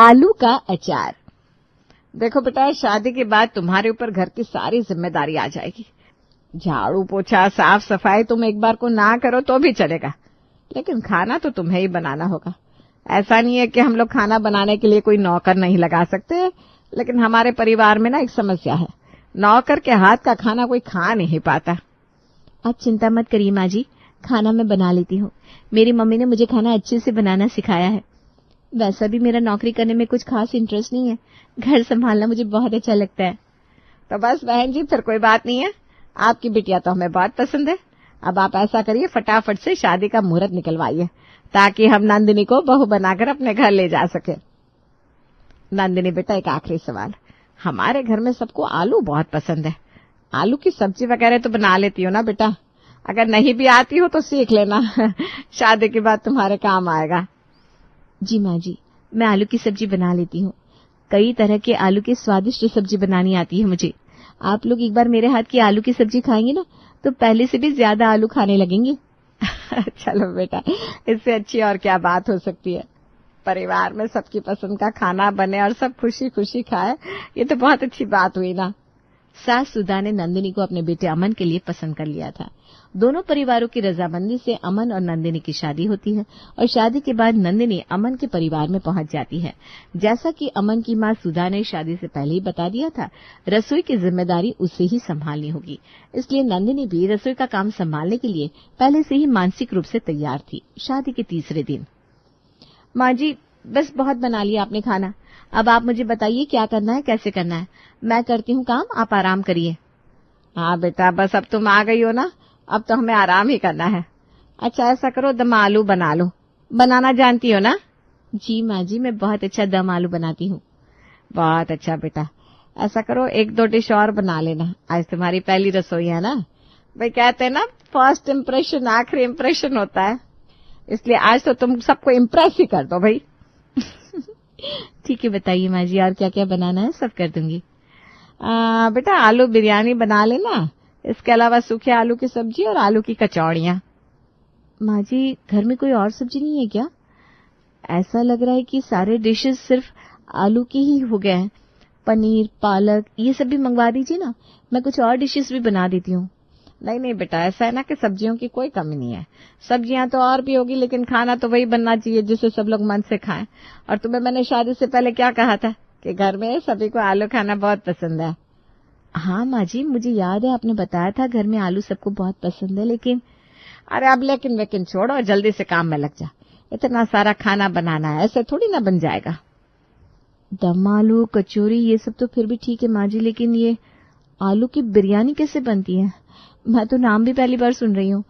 आलू का अचार। देखो बेटा, शादी के बाद तुम्हारे ऊपर घर की सारी जिम्मेदारी आ जाएगी। झाड़ू पोछा साफ सफाई तुम एक बार को ना करो तो भी चलेगा, लेकिन खाना तो तुम्हें ही बनाना होगा। ऐसा नहीं है कि हम लोग खाना बनाने के लिए कोई नौकर नहीं लगा सकते, लेकिन हमारे परिवार में ना एक समस्या है, नौकर के हाथ का खाना कोई खा नहीं पाता। आप चिंता मत करिए माँ जी, खाना मैं बना लेती हूँ। मेरी मम्मी ने मुझे खाना अच्छे से बनाना सिखाया है। वैसा भी मेरा नौकरी करने में कुछ खास इंटरेस्ट नहीं है, घर संभालना मुझे बहुत अच्छा लगता है। तो बस बहन जी, फिर कोई बात नहीं है, आपकी बिटिया तो हमें बहुत पसंद है। अब आप ऐसा करिए, फटाफट से शादी का मुहूर्त निकलवाइए, ताकि हम नंदिनी को बहू बनाकर अपने घर ले जा सके। नंदिनी बेटा, एक आखिरी सवाल, हमारे घर में सबको आलू बहुत पसंद है। आलू की सब्जी वगैरह तो बना लेती हो ना बेटा? अगर नहीं भी आती हो तो सीख लेना शादी के बाद तुम्हारे काम आएगा। जी माँ जी, मैं आलू की सब्जी बना लेती हूँ। कई तरह के आलू की स्वादिष्ट सब्जी बनानी आती है मुझे। आप लोग एक बार मेरे हाथ की आलू की सब्जी खाएंगे ना, तो पहले से भी ज्यादा आलू खाने लगेंगे। चलो बेटा, इससे अच्छी और क्या बात हो सकती है। परिवार में सबकी पसंद का खाना बने और सब खुशी खुशी खाए, ये तो बहुत अच्छी बात हुई ना। सास सुधा ने नंदिनी को अपने बेटे अमन के लिए पसंद कर लिया था। दोनों परिवारों की रजामंदी से अमन और नंदिनी की शादी होती है और शादी के बाद नंदिनी अमन के परिवार में पहुंच जाती है। जैसा कि अमन की मां सुधा ने शादी से पहले ही बता दिया था, रसोई की जिम्मेदारी उसे ही संभालनी होगी, इसलिए नंदिनी भी रसोई का काम संभालने के लिए पहले से ही मानसिक रूप से तैयार थी। शादी के तीसरे दिन, माँ जी बस बहुत बना लिया आपने खाना, अब आप मुझे बताइए क्या करना है, कैसे करना है। मैं करती हूँ काम, आप आराम करिए। हाँ बेटा, बस अब तुम आ गई हो ना, अब तो हमें आराम ही करना है। अच्छा ऐसा करो, दम आलू बना लो। बनाना जानती हो ना? जी माँ जी, मैं बहुत अच्छा दम आलू बनाती हूँ। बहुत अच्छा बेटा, ऐसा करो एक दो डिश और बना लेना, आज तुम्हारी पहली रसोई है ना। भाई कहते हैं ना, फर्स्ट इम्प्रेशन आखिरी इम्प्रेशन होता है, इसलिए आज तो तुम सबको इम्प्रेस ही कर दो भाई। ठीक है, बताइए माँ जी, और क्या क्या बनाना है, सब कर दूंगी। बेटा आलू बिरयानी बना लेना, इसके अलावा सूखे आलू की सब्जी और आलू की कचौड़ियाँ। माँ जी, घर में कोई और सब्जी नहीं है क्या? ऐसा लग रहा है कि सारे डिशेस सिर्फ आलू की ही हो गए हैं। पनीर, पालक, ये सब भी मंगवा दीजिए ना, मैं कुछ और डिशेस भी बना देती हूँ। नहीं बेटा, ऐसा है ना कि सब्जियों की कोई कमी नहीं है, सब्जियां तो और भी होगी, लेकिन खाना तो वही बनना चाहिए जिसे सब लोग मन से खाएं। और तुम्हें मैंने शादी से पहले क्या कहा था कि घर में सभी को आलू खाना बहुत पसंद है। हाँ माँ जी, मुझे याद है, आपने बताया था घर में आलू सबको बहुत पसंद है, लेकिन अरे अब लेकिन छोड़ो और जल्दी से काम में लग जा। इतना सारा खाना बनाना है, ऐसे थोड़ी ना बन जाएगा। दम आलू, कचौरी, ये सब तो फिर भी ठीक है माँ जी, लेकिन ये आलू की बिरयानी कैसे बनती है? मैं तो नाम भी पहली बार सुन रही हूँ।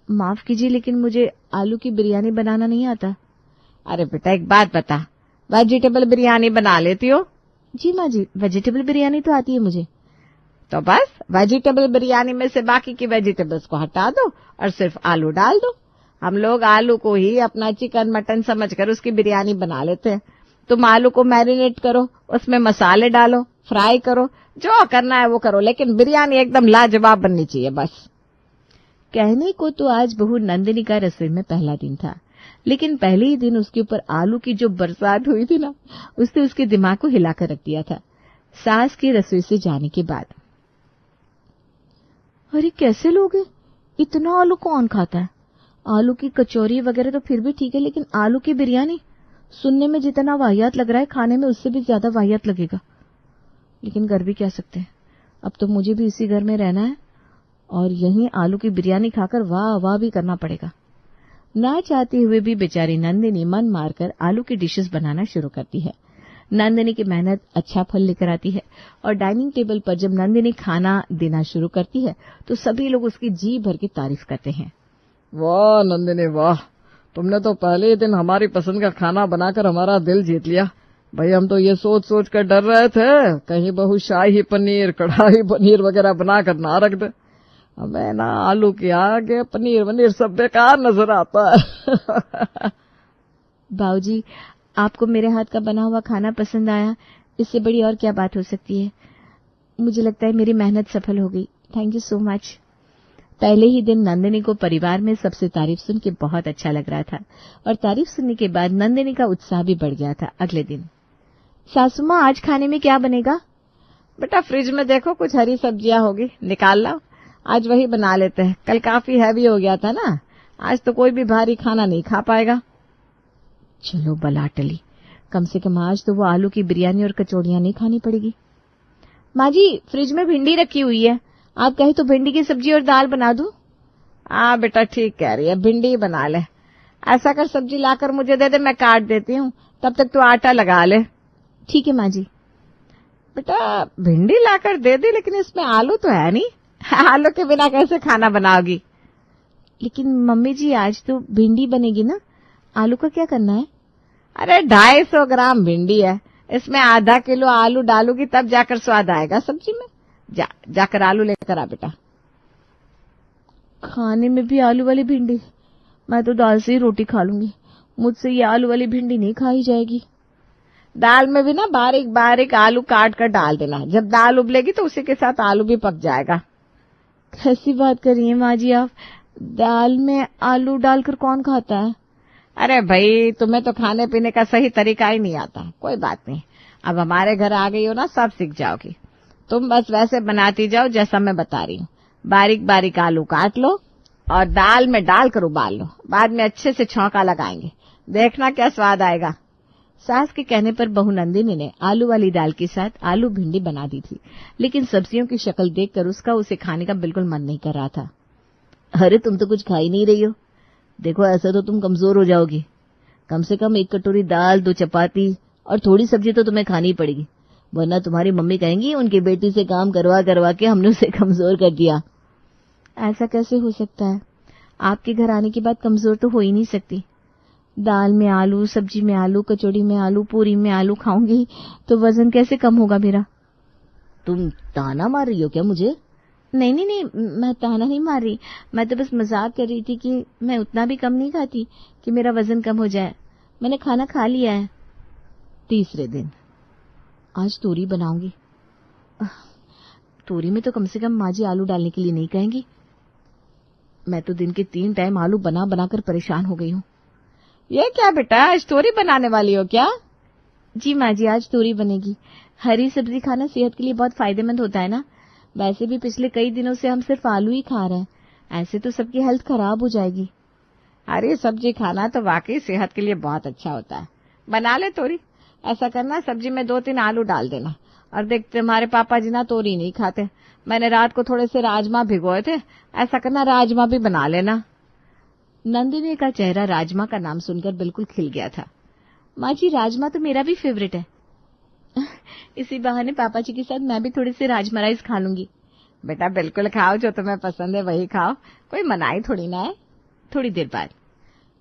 माफ कीजिए, लेकिन मुझे आलू की बिरयानी बनाना नहीं आता। अरे बेटा एक बात बता, वेजिटेबल बिरयानी बना लेती हो? जी माँ जी, वेजिटेबल बिरयानी तो आती है मुझे। तो बस वेजिटेबल बिरयानी में से बाकी की वेजिटेबल्स को हटा दो और सिर्फ आलू डाल दो। हम लोग आलू को ही अपना चिकन मटन समझकर उसकी बिरयानी बना लेते हैं। तुम आलू को मैरिनेट करो, उसमें मसाले डालो, फ्राई करो, जो करना है वो करो, लेकिन बिरयानी एकदम लाजवाब बननी चाहिए बस। कहने को तो आज बहू नंदिनी का रसोई में पहला दिन था, लेकिन पहले ही दिन उसके ऊपर आलू की जो बरसात हुई थी ना, उसने उसके दिमाग को हिलाकर रख दिया था। सास की रसोई से जाने के बाद, अरे कैसे लोग हैं, इतना आलू कौन खाता है? आलू की कचौरी वगैरह तो फिर भी ठीक है, लेकिन आलू की बिरयानी सुनने में जितना वाहियात लग रहा है, खाने में उससे भी ज्यादा वाहियात लगेगा। लेकिन कर भी क्या सकते हैं, अब तो मुझे भी इसी घर में रहना है और यहीं आलू की बिरयानी खाकर वाह वाह भी करना पड़ेगा। ना चाहते हुए भी बेचारी नंदिनी मन मारकर आलू की डिशेस बनाना शुरू करती है। नंदिनी की मेहनत अच्छा फल लेकर आती है और डाइनिंग टेबल पर जब नंदिनी खाना देना शुरू करती है तो सभी लोग उसकी जी भर की तारीफ करते हैं। वाह नंदिनी वाह, तुमने तो पहले ही दिन हमारी पसंद का खाना बनाकर हमारा दिल जीत लिया। भाई हम तो ये सोच सोच कर डर रहे थे कहीं बहू शाही पनीर, कढ़ाई पनीर वगैरह बनाकर ना रख दे। हमें ना आलू के आगे पनीर वनीर सब बेकार नजर आता है। बाबूजी, आपको मेरे हाथ का बना हुआ खाना पसंद आया, इससे बड़ी और क्या बात हो सकती है। मुझे लगता है मेरी मेहनत सफल हो गई। Thank you so much. पहले ही दिन नंदिनी को परिवार में सबसे तारीफ सुन के बहुत अच्छा लग रहा था और तारीफ सुनने के बाद नंदिनी का उत्साह भी बढ़ गया था। अगले दिन, सासू माँ आज खाने में क्या बनेगा? बेटा फ्रिज में देखो, कुछ हरी सब्जियां होगी, निकाल लाओ, आज वही बना लेते हैं। कल काफी हैवी हो गया था ना, आज तो कोई भी भारी खाना नहीं खा पाएगा। चलो बला टली, कम से कम आज तो वो आलू की बिरयानी और कचौड़ियां नहीं खानी पड़ेगी। माँ जी फ्रिज में भिंडी रखी हुई है, आप कहे तो भिंडी की सब्जी और दाल बना दूं? हाँ बेटा ठीक कह रही है, भिंडी बना ले। ऐसा कर सब्जी लाकर मुझे दे दे, मैं काट देती हूँ, तब तक तू आटा लगा ले। ठीक है माँ जी। बेटा भिंडी लाकर दे दी, लेकिन इसमें आलू तो है नहीं, आलू के बिना कैसे खाना बनाओगी? लेकिन मम्मी जी आज तो भिंडी बनेगी ना, आलू का क्या करना है? अरे 250 ग्राम भिंडी है, इसमें आधा किलो आलू डालूगी तब जाकर स्वाद आएगा सब्जी में। जाकर आलू लेकर आ बेटा। खाने में भी आलू वाली भिंडी? मैं तो दाल से ही रोटी खा लूंगी, मुझसे ये आलू वाली भिंडी नहीं खाई जाएगी। दाल में भी ना बारीक बारीक आलू काट कर डाल देना, जब दाल उबलेगी तो उसी के साथ आलू भी पक जाएगा। कैसी बात कर रही हैं माँ जी आप, दाल में आलू डालकर कौन खाता है? अरे भाई तुम्हें तो खाने पीने का सही तरीका ही नहीं आता। कोई बात नहीं, अब हमारे घर आ गई हो ना, सब सीख जाओगी। तुम बस वैसे बनाती जाओ जैसा मैं बता रही हूँ। बारीक बारीक आलू काट लो और दाल में डालकर उबाल लो, बाद में अच्छे से छौंका लगाएंगे, देखना क्या स्वाद आएगा। सास के कहने पर बहू नंदिनी ने आलू वाली दाल के साथ आलू भिंडी बना दी थी, लेकिन सब्जियों की शक्ल देखकर उसका उसे खाने का बिल्कुल मन नहीं कर रहा था। अरे तुम तो कुछ खा ही नहीं रही हो, देखो ऐसा तो तुम कमजोर हो जाओगी। कम से कम 1 कटोरी दाल, 2 चपाती और थोड़ी सब्जी तो तुम्हें खानी पड़ेगी, वरना तुम्हारी मम्मी कहेंगी उनकी बेटी से काम करवा करवा के हमने उसे कमजोर कर दिया। ऐसा कैसे हो सकता है, आपके घर आने के बाद कमजोर तो हो ही नहीं सकती। दाल में आलू, सब्जी में आलू, कचौड़ी में आलू, पूरी में आलू खाऊंगी तो वजन कैसे कम होगा मेरा? तुम ताना मार रही हो क्या मुझे? नहीं नहीं नहीं, मैं ताना नहीं मार रही, मैं तो बस मजाक कर रही थी कि मैं उतना भी कम नहीं खाती कि मेरा वजन कम हो जाए। मैंने खाना खा लिया है। तीसरे दिन आज तोरी बनाऊंगी। तोरी में तो कम से कम माँ जी आलू डालने के लिए नहीं कहेंगी। मैं तो दिन के 3 टाइम आलू बना बनाकर परेशान हो गई हूँ। ये क्या बेटा, आज तोरी बनाने वाली हो क्या? जी माँ जी, आज तोरी बनेगी। हरी सब्जी खाना सेहत के लिए बहुत फायदेमंद होता है ना। वैसे भी पिछले कई दिनों से हम सिर्फ आलू ही खा रहे हैं, ऐसे तो सबकी हेल्थ खराब हो जाएगी। हरी सब्जी खाना तो वाकई सेहत के लिए बहुत अच्छा होता है। बना ले तोरी। ऐसा करना, सब्जी में 2-3 आलू डाल देना। और देख तुम्हारे पापा जी ना तोरी नहीं खाते, मैंने रात को थोड़े से राजमा भिगोए थे, ऐसा करना राजमा भी बना लेना। नंदिनी का चेहरा राजमा का नाम सुनकर बिल्कुल खिल गया था। माँ जी राजमा तो मेरा भी फेवरेट है। इसी बहाने पापा जी के साथ मैं भी थोड़े से राजमा राइस खा लूंगी। बेटा बिल्कुल खाओ, जो तुम्हें पसंद है वही खाओ, कोई मनाही थोड़ी ना है। थोड़ी देर बाद,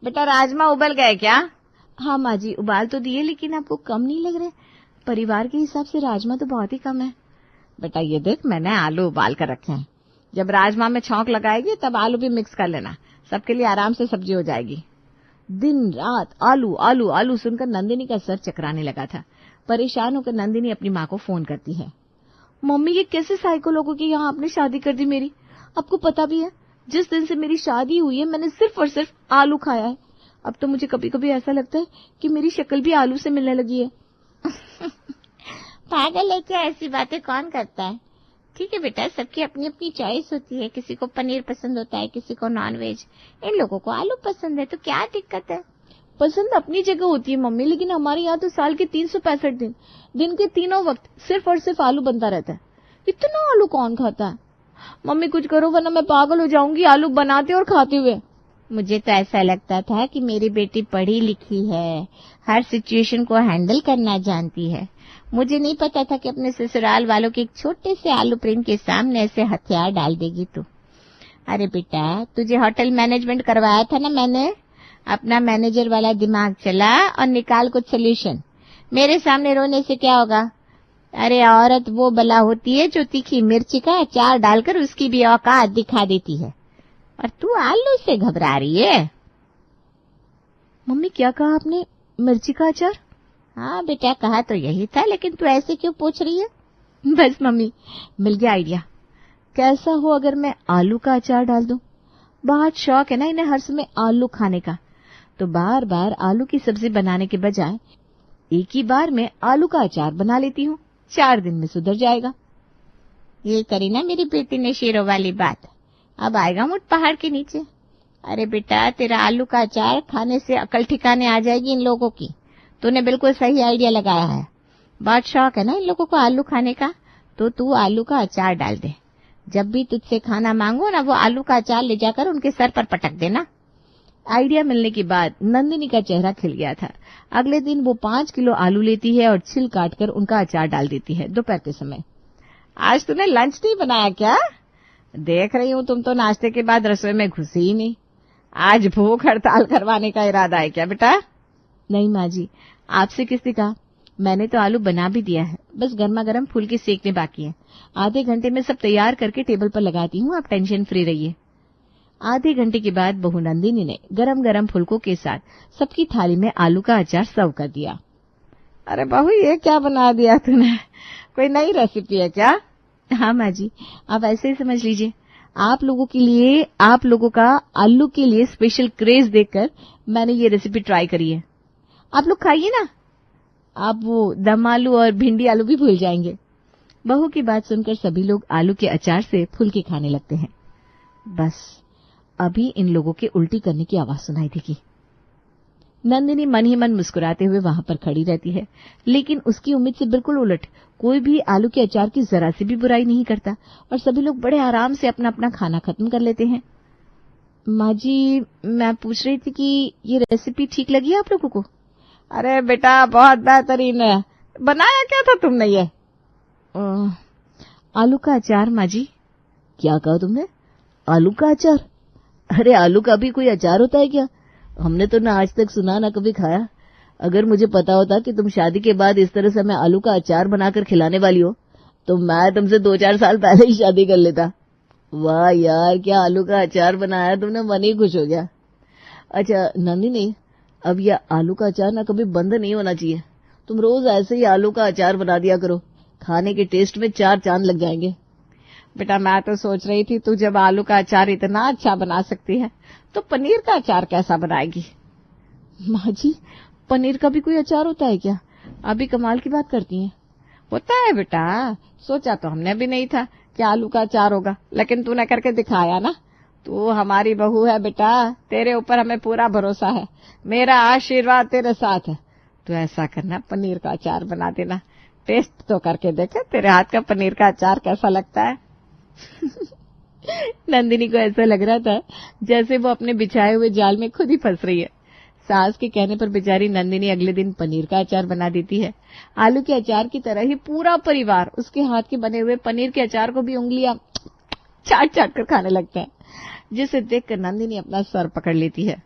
बेटा राजमा उबल गए क्या? हाँ माँ जी उबाल तो दिए, लेकिन आपको कम नहीं लग रहे? परिवार के हिसाब से राजमा तो बहुत ही कम है। बेटा ये देख, मैंने आलू उबाल कर रखे हैं, जब राजमा में छौंक लगाएगी तब आलू भी मिक्स कर लेना, सबके लिए आराम से सब्जी हो जाएगी। दिन रात आलू आलू आलू सुनकर नंदिनी का सर चकराने लगा था। परेशान होकर नंदिनी अपनी माँ को फोन करती है। मम्मी ये कैसे साइको लोगों के यहाँ आपने शादी कर दी मेरी? आपको पता भी है जिस दिन से मेरी शादी हुई है मैंने सिर्फ और सिर्फ आलू खाया है। अब तो मुझे कभी कभी ऐसा लगता है कि मेरी शक्ल भी आलू से मिलने लगी है। पागल है क्या, ऐसी बातें कौन करता है? ठीक है बेटा, सबकी अपनी अपनी चॉइस होती है, किसी को पनीर पसंद होता है, किसी को नॉनवेज, इन लोगों को आलू पसंद है, तो क्या दिक्कत है? पसंद अपनी जगह होती है मम्मी, लेकिन हमारे यहाँ तो साल के 365 दिन के तीनों वक्त सिर्फ और सिर्फ आलू बनता रहता है। इतना आलू कौन खाता है? मम्मी कुछ करो वरना मैं पागल हो जाऊंगी आलू बनाते और खाते हुए। मुझे तो ऐसा लगता था कि मेरी बेटी पढ़ी लिखी है, हर सिचुएशन को हैंडल करना जानती है। मुझे नहीं पता था कि अपने ससुराल वालों के एक छोटे से आलू प्रेम के सामने ऐसे हथियार डाल देगी तू। अरे बेटा, तुझे होटल मैनेजमेंट करवाया था ना मैंने, अपना मैनेजर वाला दिमाग चला और निकाल कुछ सोल्यूशन। मेरे सामने रोने से क्या होगा? अरे औरत वो बला होती है जो तीखी मिर्ची का अचार डालकर उसकी भी औकात दिखा देती है, और तू आलू से घबरा रही है। मम्मी क्या कहा आपने? मिर्ची का अचार? हाँ बेटा, कहा तो यही था, लेकिन तू ऐसे क्यों पूछ रही है? बस मम्मी, मिल गया आइडिया। कैसा हो अगर मैं आलू का अचार डाल दूं? बहुत शौक है ना इन्हें हर समय आलू खाने का, तो बार बार आलू की सब्जी बनाने के बजाय एक ही बार में आलू का अचार बना लेती हूँ, 4 दिन में सुधर जाएगा। ये करी ना मेरी बेटी ने शेरों वाली बात। अब आएगा मुझ पहाड़ के नीचे। अरे बेटा, तेरा आलू का अचार खाने से अकल ठिकाने आ जाएगी इन लोगों की। तूने बिल्कुल सही आइडिया लगाया है। बहुत शौक है ना इन लोगों को आलू खाने का, तो तू आलू का अचार डाल दे। जब भी तुझसे खाना मांगो ना, वो आलू का अचार ले जाकर उनके सर पर पटक देना। आइडिया मिलने के बाद नंदिनी का चेहरा खिल गया था। अगले दिन वो 5 किलो आलू लेती है और छिल काटकर उनका अचार डाल देती है दोपहर के समय। आज तूने लंच नहीं बनाया क्या? देख रही हूँ तुम तो नाश्ते के बाद रसोई में घुसी ही नहीं। आज भूख हड़ताल करवाने का इरादा है क्या बेटा? नहीं माँ जी, आपसे किसने कहा? मैंने तो आलू बना भी दिया है, बस गर्मा गर्म फुलके सेकने बाकी है। आधे घंटे में सब तैयार करके टेबल पर लगाती हूँ, आप टेंशन फ्री रहिए। आधे घंटे के बाद बहू नंदिनी ने गरम गरम फुलकों के साथ सबकी थाली में आलू का अचार सर्व कर दिया। अरे बहू, ये क्या बना दिया तूने? कोई नई रेसिपी है क्या? हाँ माँ जी, आप ऐसे ही समझ लीजिए। आप लोगों के लिए, आप लोगों का आलू के लिए स्पेशल क्रेज देखकर मैंने ये रेसिपी ट्राई करी है। आप लोग खाइए ना, आप वो दम आलू और भिंडी आलू भी भूल जाएंगे। बहू की बात सुनकर सभी लोग आलू के अचार से फुलके खाने लगते हैं। बस अभी इन लोगों के उल्टी करने की आवाज सुनाई देगी। नंदिनी मन ही मन मुस्कुराते हुए वहां पर खड़ी रहती है, लेकिन उसकी उम्मीद से बिल्कुल उलट कोई भी आलू के अचार की जरा सी भी बुराई नहीं करता और सभी लोग बड़े आराम से अपना अपना खाना खत्म कर लेते हैं। माँ जी, मैं पूछ रही थी कि ये रेसिपी ठीक लगी आप लोगों को? अरे बेटा, बहुत बेहतरीन है। बनाया क्या था तुमने ये? आलू का अचार माँ जी। क्या कहा तुमने? आलू का अचार? अरे आलू का भी कोई अचार होता है क्या? हमने तो ना आज तक सुना ना कभी खाया। अगर मुझे पता होता कि तुम शादी के बाद इस तरह से हमें आलू का अचार बनाकर खिलाने वाली हो, तो मैं तुमसे 2-4 साल पहले ही शादी कर लेता। वाह यार, क्या आलू का अचार बनाया तुमने, मन ही खुश हो गया। अच्छा नंदिनी, अब यह आलू का अचार ना कभी बंद नहीं होना चाहिए। तुम रोज ऐसे ही आलू का अचार बना दिया करो, खाने के टेस्ट में 4 चांद लग जाएंगे। बेटा, मैं तो सोच रही थी तू जब आलू का अचार इतना अच्छा बना सकती है, तो पनीर का अचार कैसा बनाएगी? माँ जी, पनीर का भी कोई अचार होता है क्या? अभी कमाल की बात करती हैं। होता है बेटा, सोचा तो हमने भी नहीं था कि आलू का अचार होगा, लेकिन तूने करके दिखाया ना। तू हमारी बहू है बेटा, तेरे ऊपर हमें पूरा भरोसा है। मेरा आशीर्वाद तेरे साथ है। तू ऐसा करना, पनीर का अचार बना देना। टेस्ट तो करके देखे तेरे हाथ का पनीर का अचार कैसा लगता है। नंदिनी को ऐसा लग रहा था जैसे वो अपने बिछाए हुए जाल में खुद ही फंस रही है। सास के कहने पर बेचारी नंदिनी अगले दिन पनीर का अचार बना देती है। आलू के अचार की तरह ही पूरा परिवार उसके हाथ के बने हुए पनीर के अचार को भी उंगलियां चाट चाट कर खाने लगते हैं, जिसे देखकर नंदिनी अपना सर पकड़ लेती है।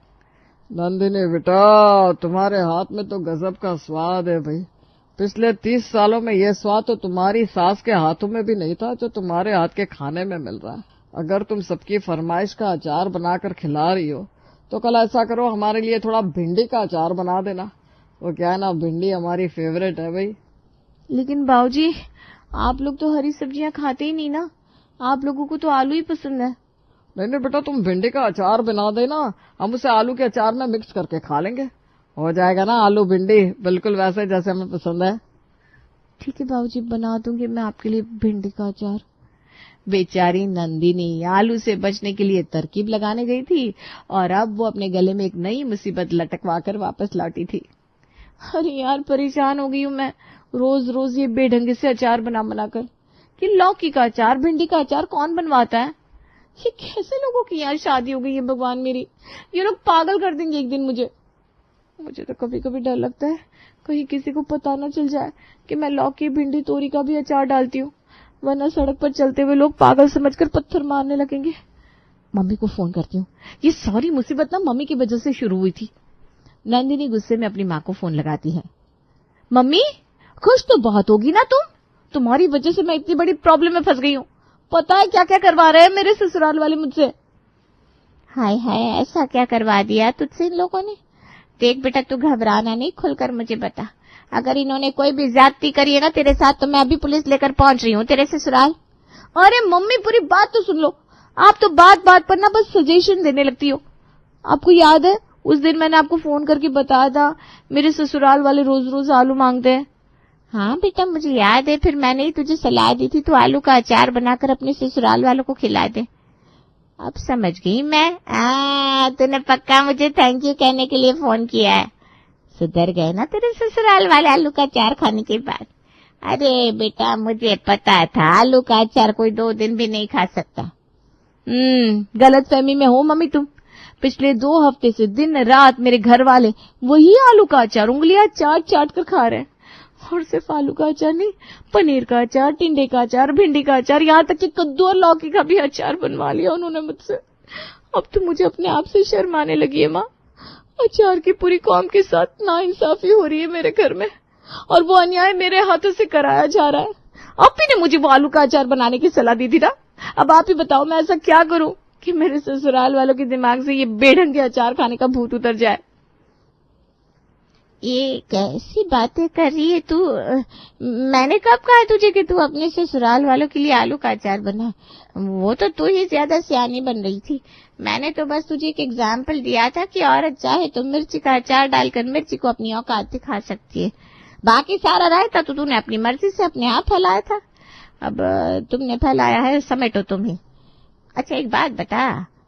नंदिनी बेटा, तुम्हारे हाथ में तो गजब का स्वाद है भाई। पिछले 30 सालों में यह स्वाद तो तुम्हारी सास के हाथों में भी नहीं था जो तुम्हारे हाथ के खाने में मिल रहा है। अगर तुम सबकी फरमाइश का अचार बनाकर खिला रही हो, तो कल ऐसा करो, हमारे लिए थोड़ा भिंडी का अचार बना देना। वो क्या है ना, भिंडी हमारी फेवरेट है भाई। लेकिन बाबूजी, आप लोग तो हरी सब्जियां खाते ही नहीं ना, आप लोगों को तो आलू ही पसंद है। नहीं बेटा, तुम भिंडी का अचार बना देना, हम उसे आलू के अचार में मिक्स करके खा लेंगे। हो जाएगा ना आलू भिंडी, बिल्कुल वैसे जैसे हमें पसंद है। ठीक है बाबूजी, बना दूंगी मैं आपके लिए भिंडी का अचार। बेचारी नंदिनी आलू से बचने के लिए तरकीब लगाने गई थी और अब वो अपने गले में एक नई मुसीबत लटकवा कर वापस लौटी थी। अरे यार, परेशान हो गई हूँ मैं रोज रोज ये बेढंगे से अचार बना बनाकर। कि लौकी का अचार, भिंडी का अचार कौन बनवाता है? ये कैसे लोगों की यार शादी हो गई है भगवान मेरी। ये लोग पागल कर देंगे एक दिन मुझे। मुझे तो कभी कभी डर लगता है कहीं किसी को पता न चल जाए कि मैं लौकी, भिंडी, तोरी का भी अचार डालती हूँ, वरना सड़क पर चलते हुए लोग पागल समझकर पत्थर मारने लगेंगे। मम्मी को फोन करती हूँ। ये सारी मुसीबत ना मम्मी की वजह से शुरू हुई थी। नंदिनी गुस्से में अपनी माँ को फोन लगाती है। मम्मी, खुश तो बहुत होगी ना तुम, तुम्हारी वजह से मैं इतनी बड़ी प्रॉब्लम में फंस गई हूँ। पता है क्या क्या करवा रहे हैं मेरे ससुराल वाले मुझसे। हाय हाय, ऐसा क्या करवा दिया तुझसे इन लोगों ने? देख बेटा, तू घबराना नहीं, खुलकर मुझे बता। अगर इन्होंने कोई भी ज्यादती करी है ना तेरे साथ, तो मैं अभी पुलिस लेकर पहुंच रही हूँ तेरे ससुराल। अरे मम्मी, पूरी बात तो सुन लो। आप तो बात बात पर ना बस सजेशन देने लगती हो। आपको याद है उस दिन मैंने आपको फोन करके बताया था मेरे ससुराल वाले रोज रोज आलू मांगते हैं। हाँ बेटा, मुझे याद है, फिर मैंने ही तुझे सलाह दी थी तू आलू का अचार बनाकर अपने ससुराल वालों को खिला दे। अब समझ गई मैं, तूने पक्का मुझे थैंक यू कहने के लिए फोन किया है। सुधर गए ना तेरे ससुराल वाले आलू का अचार खाने के बाद। अरे बेटा, मुझे पता था आलू का अचार कोई 2 दिन भी नहीं खा सकता। गलत फहमी में हो मम्मी तुम। पिछले 2 हफ्ते से दिन रात मेरे घर वाले वही आलू का अचार उंगलियां चाट चाट कर खा रहे हैं। और सिर्फ आलू का अचार नहीं, पनीर का अचार, टिंडे का अचार, भिंडी का अचार, यहाँ तक कि कद्दू और लौकी का भी अचार बनवा लिया उन्होंने मुझसे। अब तो मुझे अपने आप से शर्म आने लगी है माँ। अचार की पूरी कौम के साथ नाइंसाफी हो रही है मेरे घर में, और वो अन्याय मेरे हाथों से कराया जा रहा है। आप ही ने मुझे वो आलू का अचार बनाने की सलाह दी थी ना। अब आप ही बताओ मैं ऐसा क्या करूं कि मेरे ससुराल वालों के दिमाग से ये बेढंगे अचार खाने का भूत उतर जाए। ये कैसी बातें कर रही है तू? मैंने कब कहा तुझे कि तू अपने ससुराल वालों के लिए आलू का अचार बना? वो तो तू ही ज्यादा सियानी बन रही थी। मैंने तो बस तुझे एक एग्जाम्पल दिया था कि औरत चाहे तो मिर्ची का अचार डालकर मिर्ची को अपनी औकात दिखा सकती है। बाकी सारा रायता तो तूने अपनी मर्जी से अपने आप फैलाया था। अब तुमने फैलाया है, समेटो तुम ही। अच्छा एक बात बता,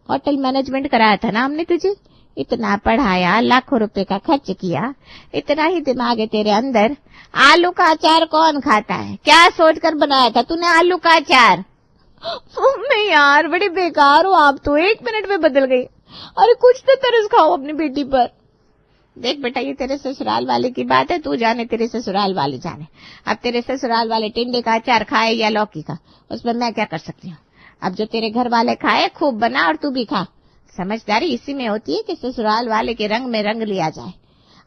होटल मैनेजमेंट कराया था ना हमने तुझे, इतना पढ़ाया, लाखों रुपए का खर्च किया, इतना ही दिमाग है तेरे अंदर। आलू का अचार कौन खाता है? क्या सोचकर बनाया था तूने आलू का अचार? नहीं यार, बड़ी बेकार हो आप तो, 1 मिनट में बदल गई। अरे कुछ तो तरस खाओ अपनी बेटी पर। देख बेटा, ये तेरे ससुराल वाले की बात है, तू जाने, तेरे ससुराल वाले जाने। अब तेरे ससुराल वाले टिंडे का अचार खाए या लौकी का, उसमें मैं क्या कर सकती हूँ? अब जो तेरे घर वाले खाए खूब बना और तू भी खा। समझदारी इसी में होती है कि ससुराल वाले के रंग में रंग लिया जाए।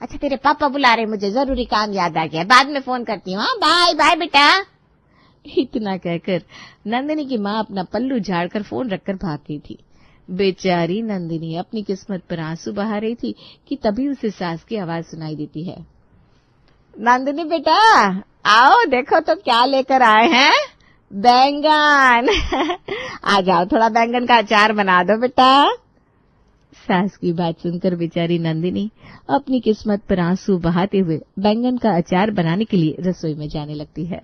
अच्छा तेरे पापा बुला रहे, मुझे जरूरी काम याद आ गया, बाद में फोन करती हूँ। बाय बाय बेटा। इतना कहकर नंदिनी की माँ अपना पल्लू झाड़कर फोन रखकर भाग गई थी। बेचारी नंदिनी अपनी किस्मत पर आंसू बहा रही थी कि तभी उसे सास की आवाज सुनाई देती है। नंदिनी बेटा आओ, देखो तो क्या लेकर आए हैं, बैंगन। आ जाओ, थोड़ा बैंगन का अचार बना दो बेटा। सास की बात सुनकर बेचारी नंदिनी अपनी किस्मत पर आंसू बहाते हुए बैंगन का अचार बनाने के लिए रसोई में जाने लगती है।